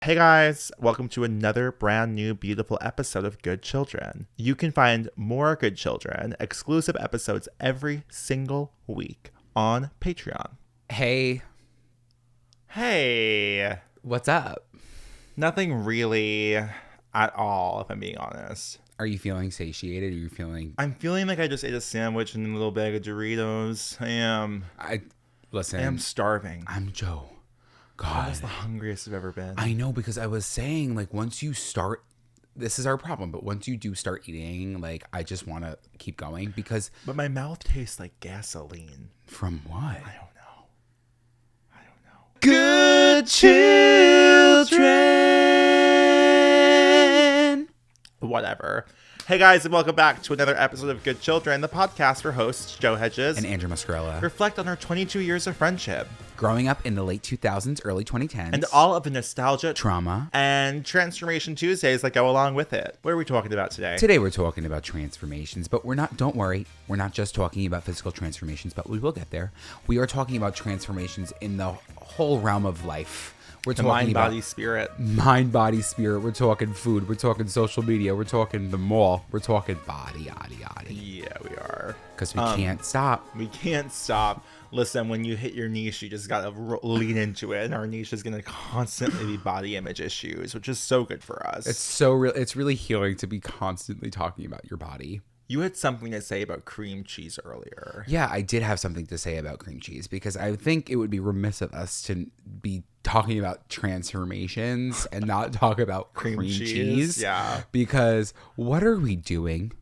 Hey guys, welcome to another brand new beautiful episode of Good Children. You can find more Good Children exclusive episodes every single week on Patreon. Hey, Hey, what's up? nothing really at all, if I'm being honest. Are you feeling satiated? Are you feeling... I'm feeling like I just ate a sandwich and a little bag of Doritos. I am starving. I'm Joe. That God, was the hungriest I've ever been. I know, because I was saying, like, once you start, this is our problem, but once you do start eating, like, I just want to keep going because... But my mouth tastes like gasoline. From what? I don't know. Good children. Whatever. Hey guys, and welcome back to another episode of Good Children, the podcast where hosts Joe Hegyes And Andrew Muscarella reflect on our 22 years of friendship. Growing up in the late 2000s, early 2010s. And all of the nostalgia, trauma, and Transformation Tuesdays that go along with it. What are we talking about today? Today we're talking about transformations, but don't worry, we're not just talking about physical transformations, but we will get there. We are talking about transformations in the whole realm of life. We're talking mind, about body, spirit. Mind, body, spirit. We're talking food. We're talking social media. We're talking the mall. We're talking body, yada, yada. Yeah, we are. Because we can't stop. We can't stop. Listen, when you hit your niche, you just gotta lean into it, and our niche is gonna constantly be body image issues, which is so good for us. It's so real. It's really healing to be constantly talking about your body. You had something to say about cream cheese earlier. Yeah, I did have something to say about cream cheese because I think it would be remiss of us to be talking about transformations and not talk about cream cheese. Yeah. Because what are we doing?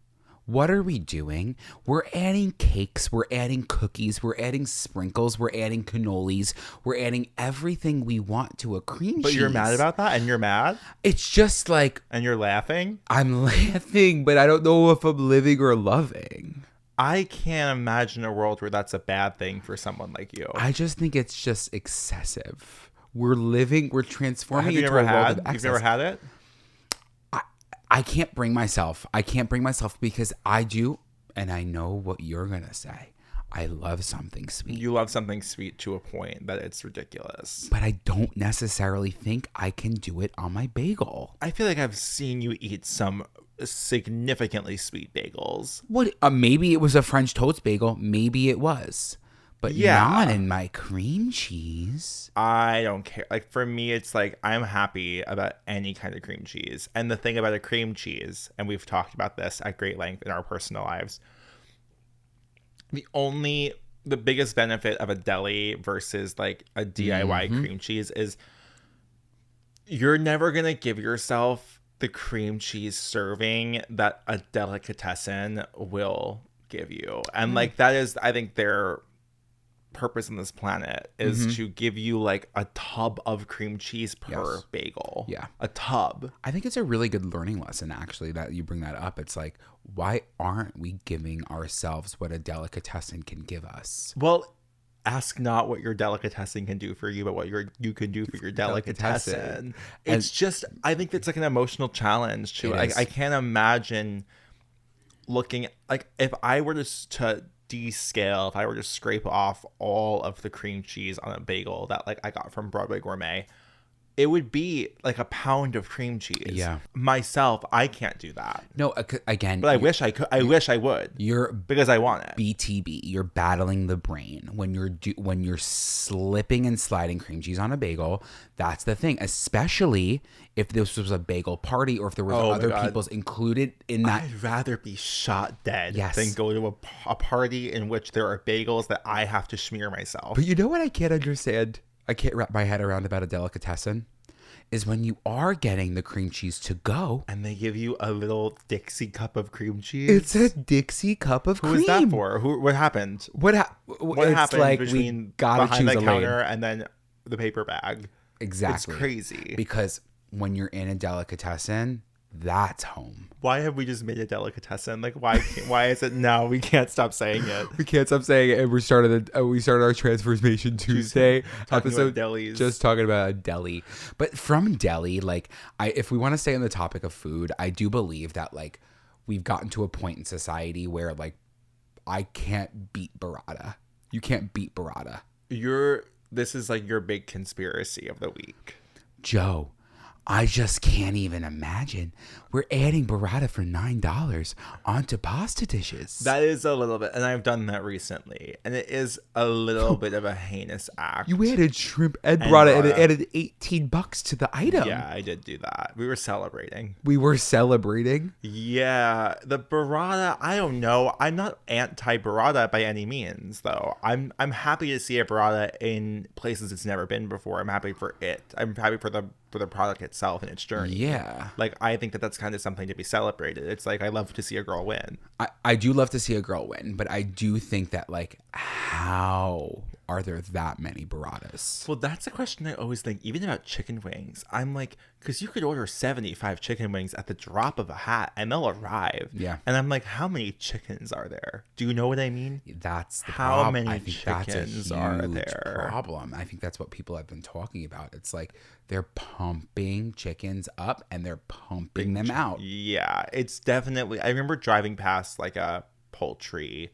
What are we doing? We're adding cakes, we're adding cookies, we're adding sprinkles, we're adding cannolis, we're adding everything we want to a cream cheese. But you're mad about that? And you're mad? It's just like... And you're laughing? I'm laughing, but I don't know if I'm living or loving. I can't imagine a world where that's a bad thing for someone like you. I just think it's just excessive. We're transforming into a world of excess. You've never had it? I can't bring myself. Because I do, and I know what you're going to say. I love something sweet. You love something sweet to a point that it's ridiculous. But I don't necessarily think I can do it on my bagel. I feel like I've seen you eat some significantly sweet bagels. What? Maybe it was a French toast bagel. Maybe it was. But not in my cream cheese. I don't care. Like, for me, it's like I'm happy about any kind of cream cheese. And the thing about a cream cheese, and we've talked about this at great length in our personal lives, the biggest benefit of a deli versus like a DIY cream cheese is you're never going to give yourself the cream cheese serving that a delicatessen will give you. And like, that is, I think, their purpose on this planet is to give you like a tub of cream cheese per bagel. Yeah. A tub. I think it's a really good learning lesson, actually, that you bring that up. It's like, why aren't we giving ourselves what a delicatessen can give us? Well, ask not what your delicatessen can do for you, but what you can do for your delicatessen. It's just, I think it's like an emotional challenge too. I can't imagine looking like, if I were to descale, if I were to scrape off all of the cream cheese on a bagel that like I got from Broadway Gourmet, it would be like a pound of cream cheese. Yeah. Myself, I can't do that. No, again. But I wish I could. I wish I would. Because I want it. BTB. You're battling the brain when you're slipping and sliding cream cheese on a bagel. That's the thing. Especially if this was a bagel party or if there was other people's included in that. I'd rather be shot dead than go to a party in which there are bagels that I have to smear myself. But you know what I can't understand? I can't wrap my head around about a delicatessen is when you are getting the cream cheese to go. And they give you a little Dixie cup of cream cheese. It's a Dixie cup of cream. Who is that for? What happened? What happened like between behind the counter and then the paper bag? Exactly. It's crazy. Because when you're in a delicatessen, that's home. Why have we just made a delicatessen? Like, why is it now? We can't stop saying it. We can't stop saying it. And we started our Transformation Tuesday episode just talking about a deli. But from deli, like, if we want to stay on the topic of food, I do believe that like we've gotten to a point in society where like I can't beat Barata. You can't beat Barata. This is like your big conspiracy of the week. Joe, I just can't even imagine. We're adding burrata for $9 onto pasta dishes. That is a little bit, and I've done that recently, and it is a little bit of a heinous act. You added shrimp and burrata, and it added $18 to the item. Yeah, I did do that. We were celebrating. Yeah, the burrata, I don't know. I'm not anti-burrata by any means, though. I'm happy to see a burrata in places it's never been before. I'm happy for it. I'm happy for the product itself and its journey. Yeah. Like, I think that that's kind of something to be celebrated. It's like, I love to see a girl win. I do love to see a girl win, but I do think that, like, how are there that many burratas? Well, that's a question I always think, even about chicken wings. I'm like, because you could order 75 chicken wings at the drop of a hat and they'll arrive. Yeah. And I'm like, how many chickens are there? Do you know what I mean? That's the how problem. many I think chickens that's a are huge there? problem. I think that's what people have been talking about. It's like they're pumping chickens up and they're pumping them out. Yeah, it's definitely. I remember driving past like a poultry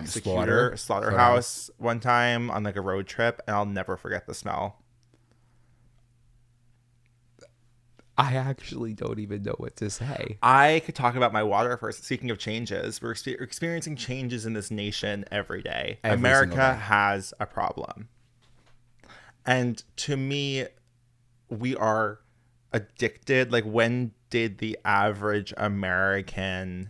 slaughterhouse one time on like a road trip, and I'll never forget the smell. I actually don't even know what to say. I could talk about my water first. Speaking of changes, we're experiencing changes in this nation every day. America has a problem. And to me, we are addicted. Like, when did the average American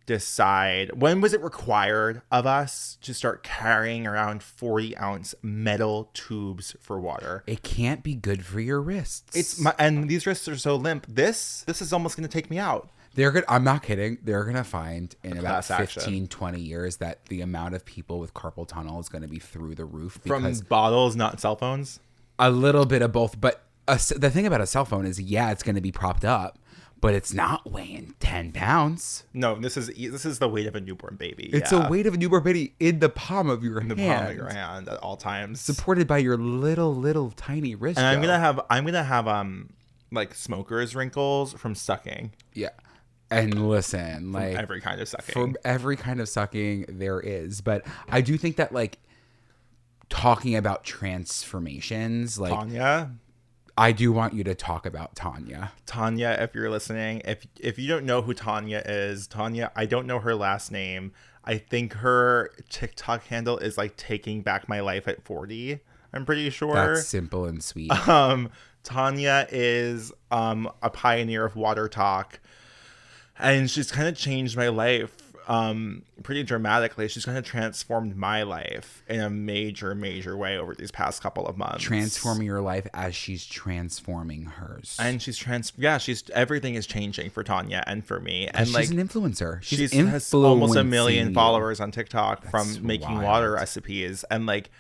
decide, when was it required of us to start carrying around 40-ounce metal tubes for water? It can't be good for your wrists. And these wrists are so limp. This is almost going to take me out. I'm not kidding. They're going to find in about 15, 20 years that the amount of people with carpal tunnel is going to be through the roof. From bottles, not cell phones? A little bit of both. But the thing about a cell phone is, yeah, it's going to be propped up, but it's not weighing 10 pounds. No, this is the weight of a newborn baby. It's a weight of a newborn baby in the palm of your hand. In the palm of your hand at all times. Supported by your little tiny wrist. And I'm gonna have like smoker's wrinkles from sucking. Yeah. And listen, like, from every kind of sucking. From every kind of sucking there is. But I do think that, like, talking about transformations, like, Tanya, I do want you to talk about Tanya. Tanya, if you're listening, if you don't know who Tanya is, Tanya, I don't know her last name. I think her TikTok handle is like taking back my life at 40. I'm pretty sure. That's simple and sweet. Tanya is a pioneer of water talk, and she's kind of changed my life pretty dramatically. She's kind of transformed my life in a major way over these past couple of months. Transforming your life as she's transforming hers. And she's everything is changing for Tanya and for me. And she's an influencer. She has almost 1 million followers on TikTok. That's from making wild. Water recipes. And like,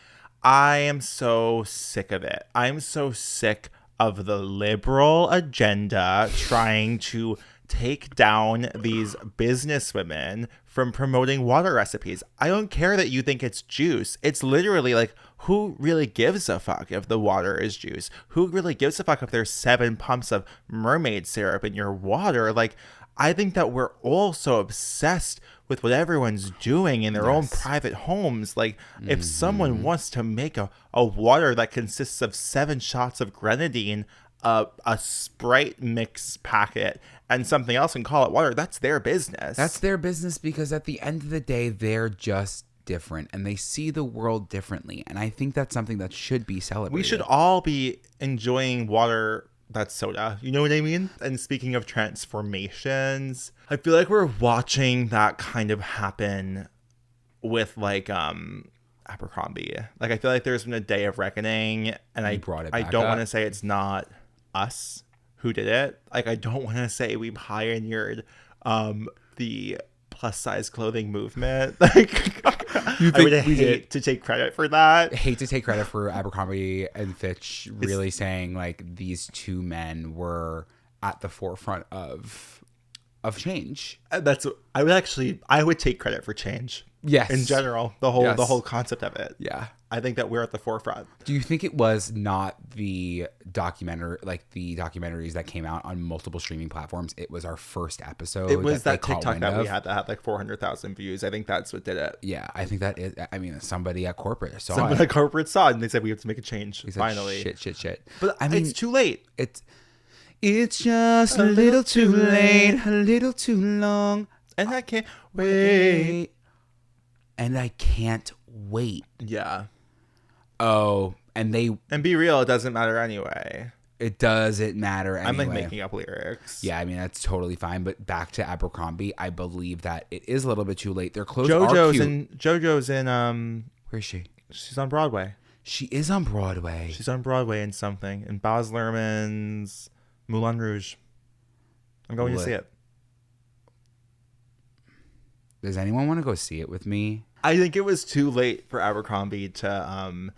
I am so sick of it. I'm so sick of the liberal agenda trying to take down these businesswomen from promoting water recipes. I don't care that you think it's juice. It's literally like, who really gives a fuck if the water is juice? Who really gives a fuck if there's 7 pumps of mermaid syrup in your water? Like, I think that we're all so obsessed with what everyone's doing in their own private homes. Like, if someone wants to make a water that consists of 7 shots of grenadine, a Sprite mix packet, and something else, and call it water, that's their business. That's their business, because at the end of the day, they're just different and they see the world differently. And I think that's something that should be celebrated. We should all be enjoying water that's soda. You know what I mean? And speaking of transformations, I feel like we're watching that kind of happen with like Abercrombie. Like, I feel like there's been a day of reckoning, and I don't want to say it's not us who did it. Like, I don't want to say we pioneered the plus size clothing movement. Like, I would hate to take credit for that. Hate to take credit for Abercrombie and Fitch really saying like these two men were at the forefront of change. I would take credit for change. Yes. In general, the whole concept of it. Yeah. I think that we're at the forefront. Do you think it was not the documentaries that came out on multiple streaming platforms? It was our first episode. It was that TikTok that we had that had like 400,000 views. I think that's what did it. Yeah, I think that is. I mean, somebody at corporate saw Somebody at corporate saw it, and they said we have to make a change. Finally, shit. But I mean, it's too late. It's just a little too late, a little too long, and I can't wait. And I can't wait. Yeah. Oh, and be real, it doesn't matter anyway. It doesn't matter anyway. I'm like making up lyrics. Yeah, I mean, that's totally fine. But back to Abercrombie, I believe that it is a little bit too late. Their clothes are cute. JoJo's in where is she? She's on Broadway. She is on Broadway. She's on Broadway in something. In Baz Luhrmann's Moulin Rouge. I'm going to see it. Does anyone want to go see it with me? I think it was too late for Abercrombie to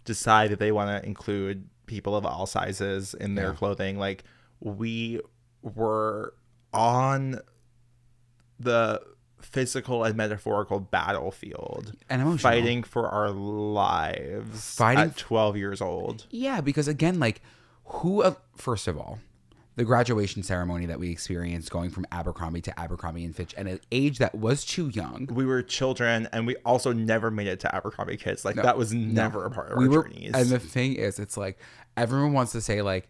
decide that they want to include people of all sizes in their clothing. Like, we were on the physical and metaphorical battlefield and fighting for our lives at 12 years old. Yeah, because again, like, first of all, the graduation ceremony that we experienced going from Abercrombie to Abercrombie & Fitch at an age that was too young. We were children, and we also never made it to Abercrombie Kids. Like, that was never a part of our journeys. And the thing is, it's like, everyone wants to say, like,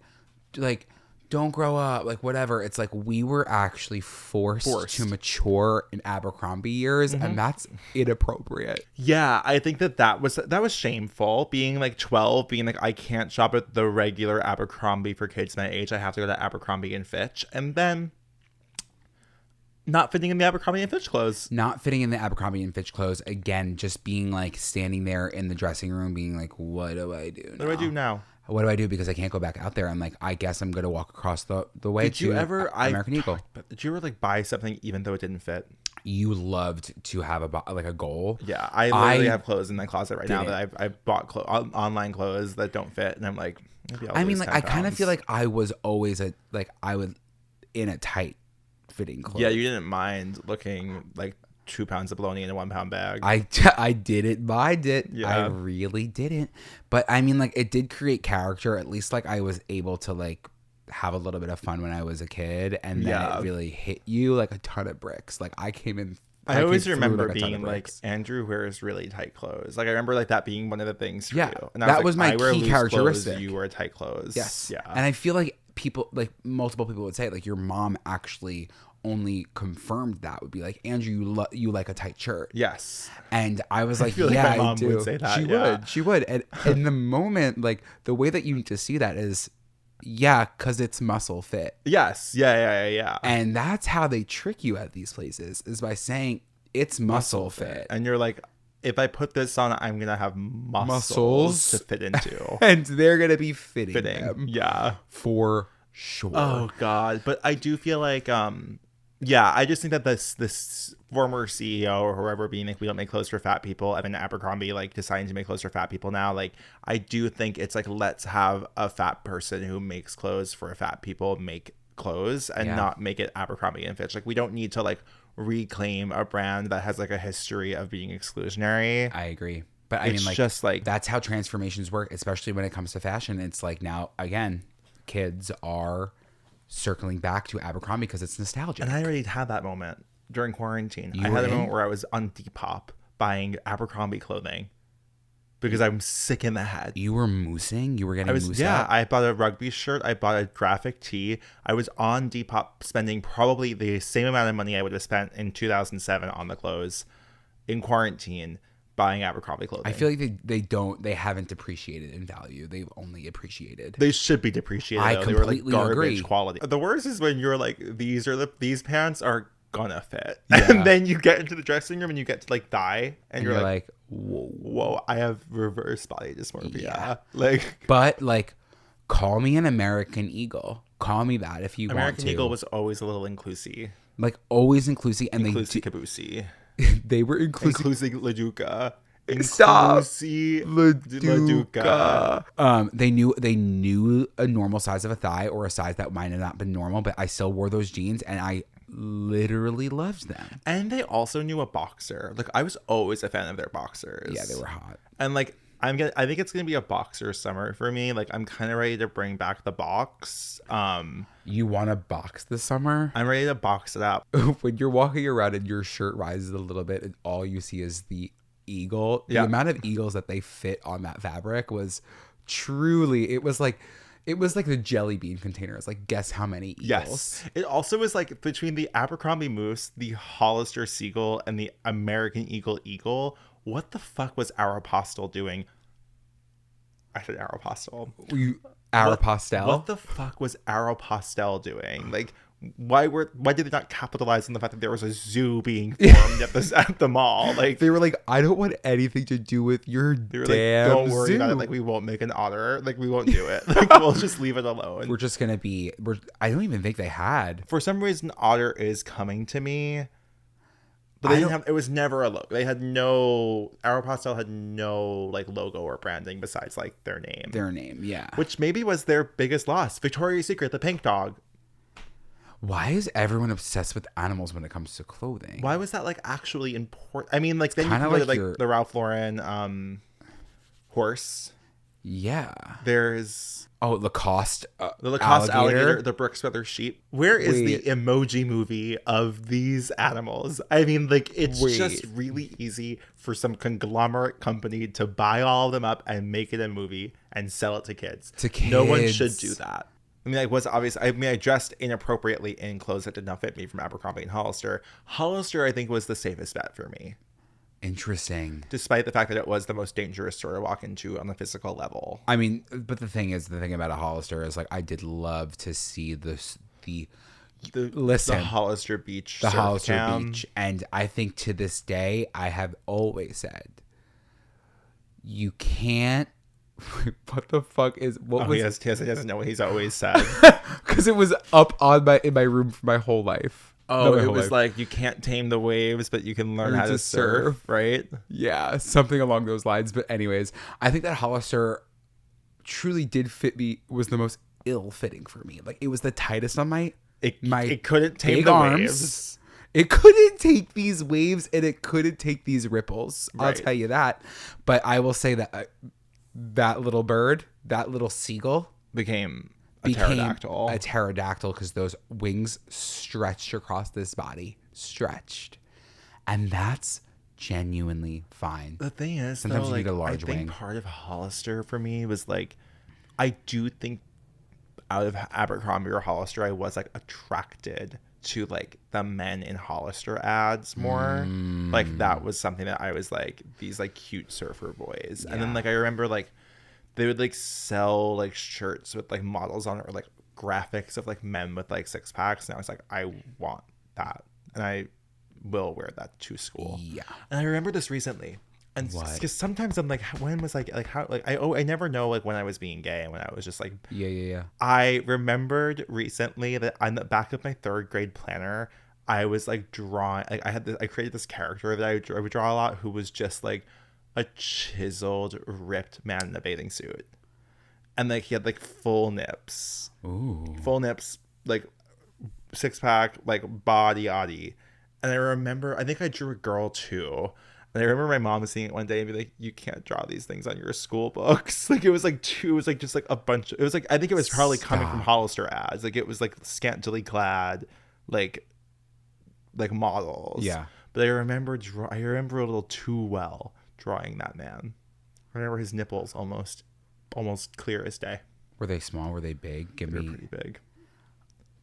don't grow up, like, whatever. It's like, we were actually forced to mature in Abercrombie years, and that's inappropriate. Yeah, I think that was shameful. Being like 12, being like, I can't shop at the regular Abercrombie for kids my age. I have to go to Abercrombie & Fitch. And then not fitting in the Abercrombie & Fitch clothes. Not fitting in the Abercrombie & Fitch clothes. Again, just being like standing there in the dressing room being like, what do I do now? What do I do now? What do I do? Because I can't go back out there. I'm like, I guess I'm going to walk across the way to American Eagle. Did you ever like buy something even though it didn't fit? You loved to have a goal. Yeah, I literally have clothes in my closet right now that I've bought online clothes that don't fit, and I'm like, maybe I'll lose 10 I kind of feel like I was always in a tight fitting clothes. Yeah, you didn't mind looking like 2 pounds of bologna in a 1 pound bag. I didn't mind it. Yeah. I really didn't. But I mean, like, it did create character. At least, like, I was able to like have a little bit of fun when I was a kid, and then it really hit you like a ton of bricks. Like, I always remember being like, Andrew wears really tight clothes. Like, I remember like that being one of the things for you. And that was my key characteristic. Clothes, you wear tight clothes. Yes. Yeah. And I feel like multiple people would say, like, your mom actually only confirmed that. Would be like, Andrew, you like a tight shirt. Yes. And I was like, yeah, my mom I do. Would say that. She would. And in the moment, like, the way that you need to see that is, because it's muscle fit. Yes. Yeah. And that's how they trick you at these places, is by saying it's muscle fit. And you're like, if I put this on, I'm going to have muscles to fit into. And they're going to be fitting them. Yeah. For sure. Oh, God. But I do feel like, I just think that this former CEO or whoever being like, we don't make clothes for fat people, Evan Abercrombie, like, deciding to make clothes for fat people now, like, I do think it's like, let's have a fat person who makes clothes for fat people make clothes and not make it Abercrombie & Fitch. Like, we don't need to like reclaim a brand that has like a history of being exclusionary. I agree. But I mean, like, just like, that's how transformations work, especially when it comes to fashion. It's like, now, again, kids are circling back to Abercrombie because it's nostalgic. And I already had that moment during quarantine. I had a moment where I was on Depop buying Abercrombie clothing because I'm sick in the head. You were moosing? You were getting moosed up? I bought a rugby shirt. I bought a graphic tee. I was on Depop spending probably the same amount of money I would have spent in 2007 on the clothes in quarantine buying Abercrombie clothing. I feel like they haven't depreciated in value. They've only appreciated. They should be depreciated. They were like garbage quality. The worst is when you're like, these pants are gonna fit. And then you get into the dressing room and you get to like die and you're like, whoa, I have reverse body dysmorphia. Yeah. But like, call me an American Eagle. Call me that if you want to. American Eagle was always a little inclusive. Like, always inclusive. And Caboosey. They were inclusive. Laduca. Stop. Laduca. They knew a normal size of a thigh or a size that might have not been normal, but I still wore those jeans and I literally loved them. And they also knew a boxer. Like, I was always a fan of their boxers. Yeah, they were hot. And like, I think it's gonna be a boxer summer for me. Like I'm kind of ready to bring back the box. You want to box this summer? I'm ready to box it up. When you're walking around and your shirt rises a little bit and all you see is the eagle, the amount of eagles that they fit on that fabric was truly, it was like the jelly bean containers. Like, guess how many eagles? Yes. It also was like between the Abercrombie moose, the Hollister seagull, and the American eagle. What the fuck was Aeropostale doing? I said Aeropostale. Aeropostale? What the fuck was Aeropostale doing? Like, why did they not capitalize on the fact that there was a zoo being formed at the mall? Like, they were like, I don't want anything to do with your damn like, don't worry zoo. about it. Like, we won't make an otter. Like, we won't do it. Like, we'll just leave it alone. We're just gonna be. I don't even think they had. For some reason, otter is coming to me. But they didn't have. It was never a logo. They had no. Aeropostale had no like logo or branding besides like their name. Their name, yeah. Which maybe was their biggest loss. Victoria's Secret, the pink dog. Why is everyone obsessed with animals when it comes to clothing? Why was that like actually important? I mean, like then you Kinda can go to like like the Ralph Lauren horse. Yeah. There's the Lacoste the Lacoste alligator, the Brooks Brothers sheep. Where is the emoji movie of these animals? I mean, like it's just really easy for some conglomerate company to buy all of them up and make it a movie and sell it to kids. No one should do that. I mean, I dressed inappropriately in clothes that did not fit me from Abercrombie and Hollister. Hollister, I think, was the safest bet for me. Interesting. Despite the fact that it was the most dangerous store to walk into on the physical level. I mean, but the thing about a Hollister is like I did love to see the Hollister Beach. The Hollister Beach. And I think to this day, I have always said, you can't. What the fuck is he doesn't know what he's always said. Because it was up in my room for my whole life. It was like you can't tame the waves, but you can learn how to surf, right? Yeah, something along those lines. But anyways, I think that Hollister truly did fit me. Was the most ill-fitting for me. Like it was the tightest on my it couldn't tame the waves. It couldn't take these waves, and it couldn't take these ripples. I'll tell you that. But I will say that. That little bird, that little seagull became a pterodactyl because those wings stretched across this body. And that's genuinely fine. The thing is, sometimes you need a large wing. I think part of Hollister for me was like, I do think out of Abercrombie or Hollister, I was like attracted to like the men in Hollister ads more. Like that was something that I was like, these like cute surfer boys. And then like I remember like they would like sell like shirts with like models on it or like graphics of like men with like six packs, and I was like, I want that, and I will wear that to school. Yeah. And I remember this recently. And because sometimes I'm like, when was like how like I never know like when I was being gay and when I was just like I remembered recently that on the back of my third grade planner, I was like drawing. Like I created this character that I would draw a lot, who was just like a chiseled, ripped man in a bathing suit, and like he had like full nips, like six pack, like body. And I remember, I think I drew a girl too. And I remember my mom seeing it one day and be like, you can't draw these things on your school books. Like it was like just like a bunch. It was like, I think it was probably coming from Hollister ads. Like it was like scantily clad, like models. Yeah. But I remember a little too well drawing that man. I remember his nipples almost clear as day. Were they small? Were they big? They were pretty big.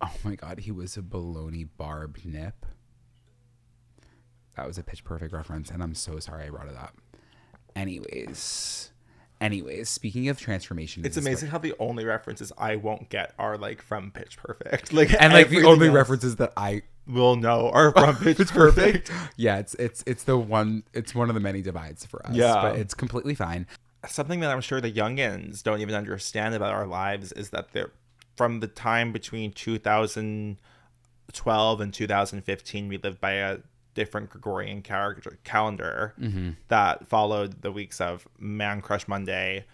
Oh my God. He was a baloney barb nip. That was a Pitch Perfect reference, and I'm so sorry I brought it up. Anyways, speaking of transformation, it's amazing how the only references I won't get are like from Pitch Perfect. Like, and like the only references that I will know are from Pitch Perfect. Yeah, it's the one. It's one of the many divides for us. Yeah, but it's completely fine. Something that I'm sure the youngins don't even understand about our lives is that they're from the time between 2012 and 2015, we lived by a different Gregorian calendar that followed the weeks of Man Crush Monday,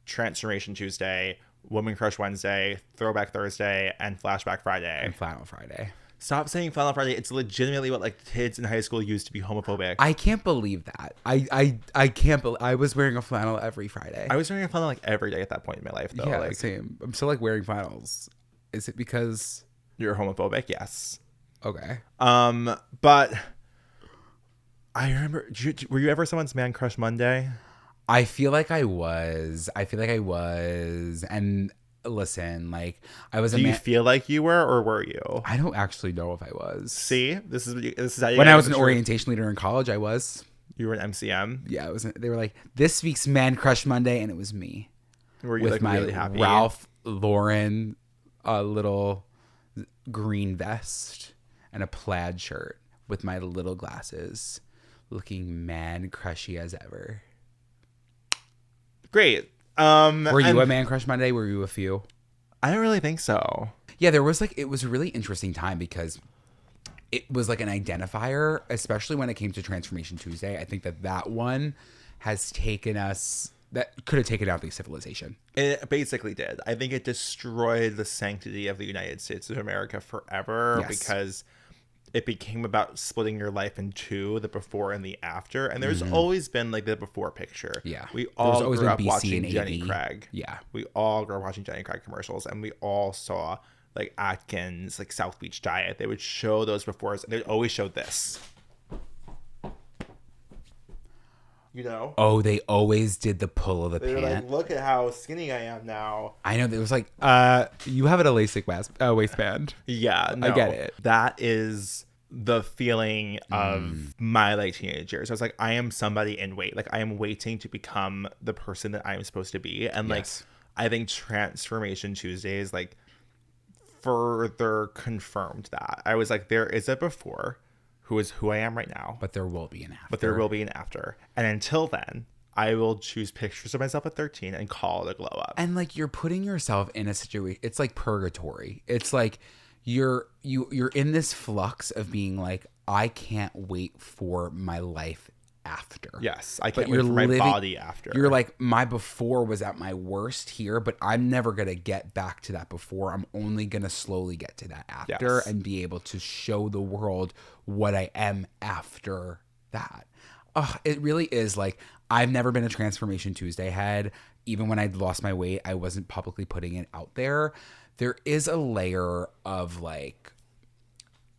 Transformation Tuesday, Woman Crush Wednesday, Throwback Thursday, and Flashback Friday. And Final Friday. Stop saying flannel Friday. It's legitimately what like kids in high school used to be homophobic. I can't believe that. I can't believe I was wearing a flannel every Friday. I was wearing a flannel like every day at that point in my life though. Yeah, like, same. I'm still like wearing flannels. Is it because you're homophobic? Yes. Okay. But I remember. Were you ever someone's man crush Monday? I feel like I was. And listen, like I was. Do you feel like you were, or were you? I don't actually know if I was. See, this is how you when I was an orientation leader in college. I was. You were an MCM. Yeah, I was. They were like, "This week's Man Crush Monday," and it was me. Were you with like my really happy? Ralph Lauren, a little green vest and a plaid shirt with my little glasses, looking man crushy as ever. Great. Were you a Man Crush Monday? Were you a few? I don't really think so. Yeah, there was like, it was a really interesting time because it was like an identifier, especially when it came to Transformation Tuesday. I think that one has taken us, that could have taken out the civilization. It basically did. I think it destroyed the sanctity of the United States of America forever because it became about splitting your life in two, the before and the after. And there's always been like the before picture. Yeah. We all always grew up BC watching and Jenny AD. Craig. Yeah. We all grew up watching Jenny Craig commercials, and we all saw like Atkins, like South Beach Diet. They would show those befores, and they'd always show this. You know? Oh, they always did the pull of the They were pant. like, look at how skinny I am now. I know. It was like, you have an elastic waistband. Yeah, no, I get it. That is the feeling of my like teenage years. I was like, I am somebody in weight. Like I am waiting to become the person that I am supposed to be. And like, I think Transformation Tuesdays like further confirmed that. I was like, there is a before, who is who I am right now. But there will be an after. But there will be an after. And until then, I will choose pictures of myself at 13 and call it a glow up. And like you're putting yourself in a situation. It's like purgatory. It's like you're in this flux of being like, I can't wait for my life after. Yes, I can't wait for my body after. You're like, my before was at my worst here, but I'm never going to get back to that before. I'm only going to slowly get to that after and be able to show the world what I am after that. It really is like, I've never been a Transformation Tuesday head. Even when I'd lost my weight, I wasn't publicly putting it out there. There is a layer of like,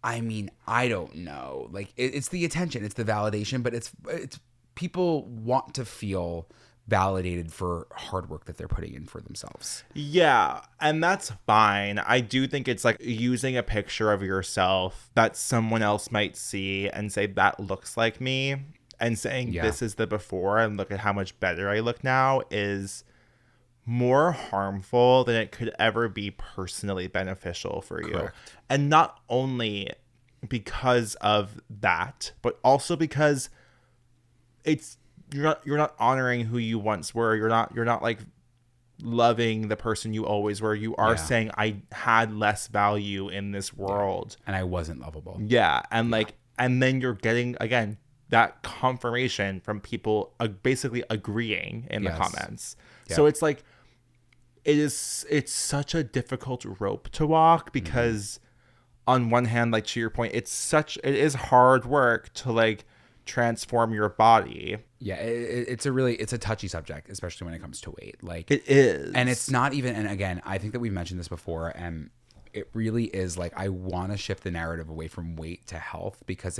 I mean, I don't know. Like it's the attention, it's the validation, but it's people want to feel validated for hard work that they're putting in for themselves. Yeah, and that's fine. I do think it's like using a picture of yourself that someone else might see and say that looks like me, and saying this is the before and look at how much better I look now is more harmful than it could ever be personally beneficial for you. Correct. And not only because of that, but also because it's you're not honoring who you once were. You're not like loving the person you always were. You are saying I had less value in this world and I wasn't lovable. Yeah, and like and then you're getting again that confirmation from people basically agreeing in the comments. So it's like it's such a difficult rope to walk because on one hand, like to your point, it is hard work to like transform your body. Yeah, it's a touchy subject, especially when it comes to weight. Like it is. And it's not even, and again, I think that we've mentioned this before, and it really is like, I want to shift the narrative away from weight to health because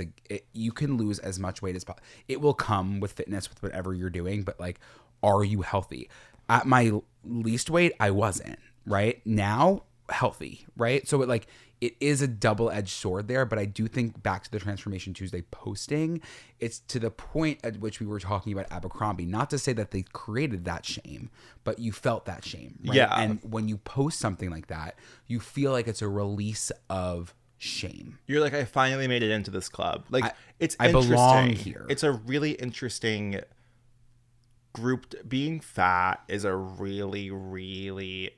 you can lose as much weight as possible. It will come with fitness, with whatever you're doing, but like, are you healthy? At my least weight, I wasn't, right? Now, healthy, right? So it is a double-edged sword there, but I do think back to the Transformation Tuesday posting, it's to the point at which we were talking about Abercrombie, not to say that they created that shame, but you felt that shame, right? Yeah. And when you post something like that, you feel like it's a release of shame. You're like, I finally made it into this club. Like, I belong here. It's a really interesting group. Being fat is a really, really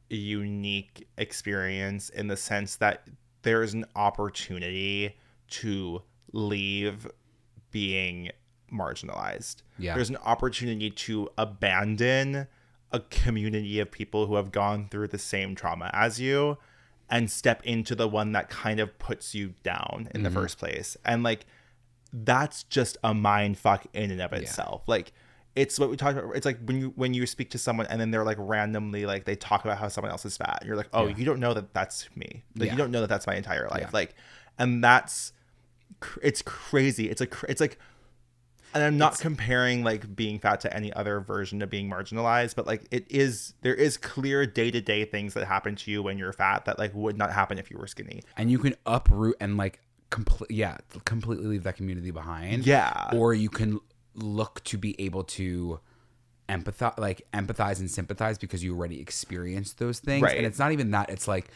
unique experience in the sense that there's an opportunity to leave being marginalized. Yeah. There's an opportunity to abandon a community of people who have gone through the same trauma as you and step into the one that kind of puts you down in the first place. And like, that's just a mind fuck in and of itself. Like, it's what we talked about. It's like when you speak to someone and then they're like randomly, like they talk about how someone else is fat. And you're like, oh, you don't know that that's me. Like, you don't know that that's my entire life. Like, and it's crazy. It's like, and I'm not comparing like being fat to any other version of being marginalized, but like there is clear day-to-day things that happen to you when you're fat that like would not happen if you were skinny. And you can uproot and like completely leave that community behind. Yeah. Or you can look to be able to empathize and sympathize because you already experienced those things. Right. And it's not even that. It's like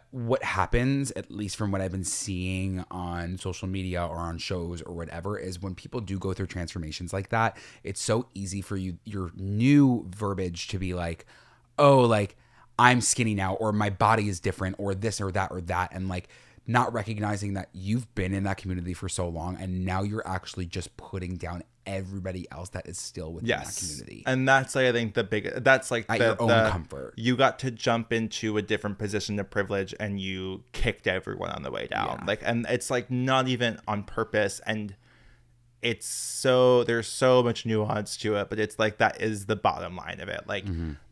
what happens, at least from what I've been seeing on social media or on shows or whatever, is when people do go through transformations like that, it's so easy for your new verbiage to be like, oh, like I'm skinny now, or my body is different, or this or that or that. And like, not recognizing that you've been in that community for so long and now you're actually just putting down everybody else that is still within that community. And that's like, I think that's like at your own comfort. You got to jump into a different position of privilege and you kicked everyone on the way down. Like, and it's like not even on purpose. And there's so much nuance to it, but it's like, that is the bottom line of it. Like,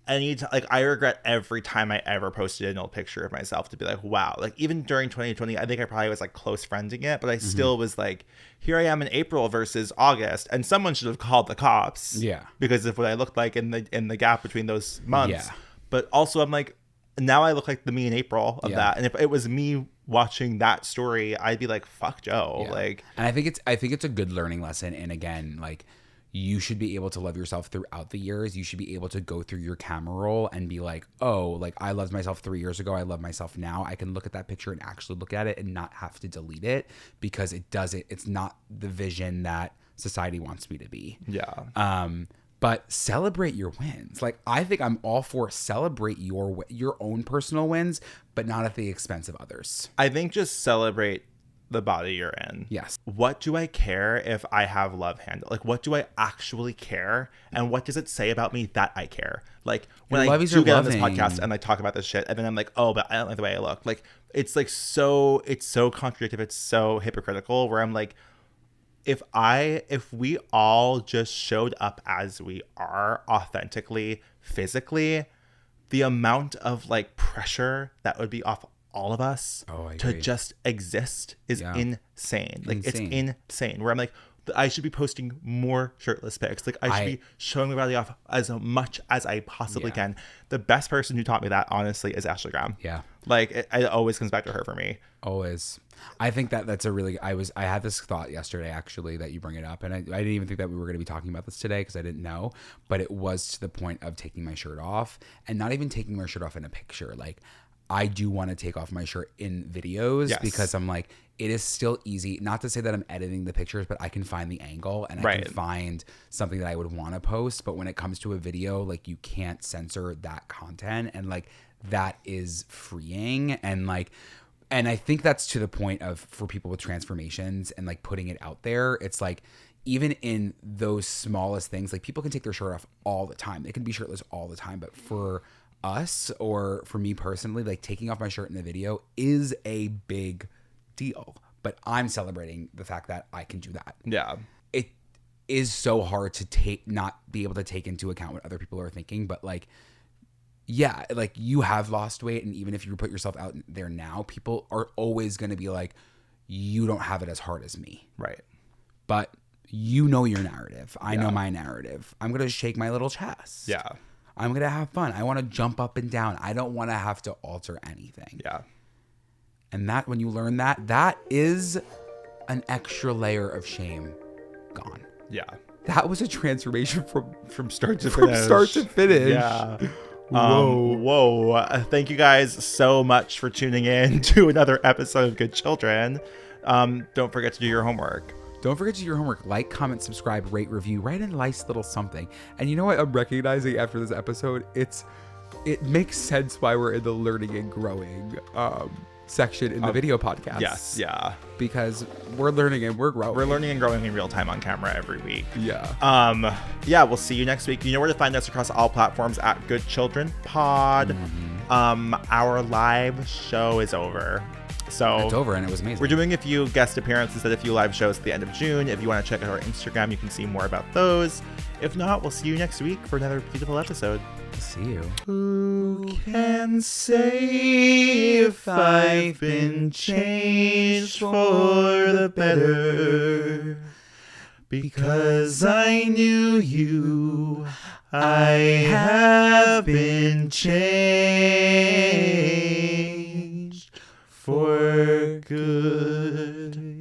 I regret every time I ever posted an old picture of myself to be like, wow, like even during 2020, I think I probably was like close friending it, but I still was like, here I am in April versus August, and someone should have called the cops. Yeah. Because of what I looked like in the gap between those months. Yeah. But also I'm like, now I look like the me in April of that. And if it was me watching that story, I'd be like, fuck Joe. Yeah. Like, and I think it's a good learning lesson. And again, like, you should be able to love yourself throughout the years. You should be able to go through your camera roll and be like, oh, like I loved myself 3 years ago. I love myself now. I can look at that picture and actually look at it and not have to delete it because it's not the vision that society wants me to be. Yeah. But celebrate your wins. Like, I think I'm all for celebrate your own personal wins, but not at the expense of others. I think just celebrate the body you're in. Yes. What do I care if I have love handle? Like, what do I actually care? And what does it say about me that I care? Like, when I do get on this podcast and I talk about this shit, and then I'm like, oh, but I don't like the way I look. Like, it's like it's so contradictory. It's so hypocritical where I'm like, if we all just showed up as we are authentically, physically, the amount of like pressure that would be off all of us to just exist is insane. Like, it's insane. Where I'm like, I should be posting more shirtless pics. Like, I should be showing my body off as much as I possibly can. The best person who taught me that, honestly, is Ashley Graham. Yeah. Like, it always comes back to her for me. Always. I think that's a really, I had this thought yesterday, actually, that you bring it up. And I didn't even think that we were going to be talking about this today because I didn't know. But it was to the point of taking my shirt off, and not even taking my shirt off in a picture. Like, I do want to take off my shirt in videos because I'm like, it is still easy. Not to say that I'm editing the pictures, but I can find the angle and I can find something that I would want to post. But when it comes to a video, like, you can't censor that content, and like, that is freeing. And like, and I think that's to the point of, for people with transformations and like putting it out there, it's like, even in those smallest things, like, people can take their shirt off all the time. They can be shirtless all the time. But for us, or for me personally, like, taking off my shirt in the video is a big deal. But I'm celebrating the fact that I can do that. Yeah. It is so hard to not be able to take into account what other people are thinking. But like, yeah, like, you have lost weight. And even if you put yourself out there now, people are always going to be like, you don't have it as hard as me. Right. But you know your narrative. I know my narrative. I'm going to shake my little chest. Yeah. I'm going to have fun. I want to jump up and down. I don't want to have to alter anything. Yeah. And that, when you learn that is an extra layer of shame gone. Yeah. That was a transformation from start to finish. From start to finish. Yeah. Whoa. Thank you guys so much for tuning in to another episode of Good Children. Don't forget to do your homework. Don't forget to do your homework. Like, comment, subscribe, rate, review, write a nice little something. And you know what I'm recognizing after this episode? It makes sense why we're in the learning and growing section in the video podcast. Yes, yeah. Because we're learning and we're growing. We're learning and growing in real time on camera every week. Yeah. Yeah, we'll see you next week. You know where to find us across all platforms at Good Children Pod. Our live show is over. So it's over and it was amazing. We're doing a few guest appearances at a few live shows at the end of June. If you want to check out our Instagram, you can see more about those. If not, we'll see you next week for another beautiful episode. See you. Who can say if I've been changed for the better? Because I knew you, I have been changed for good.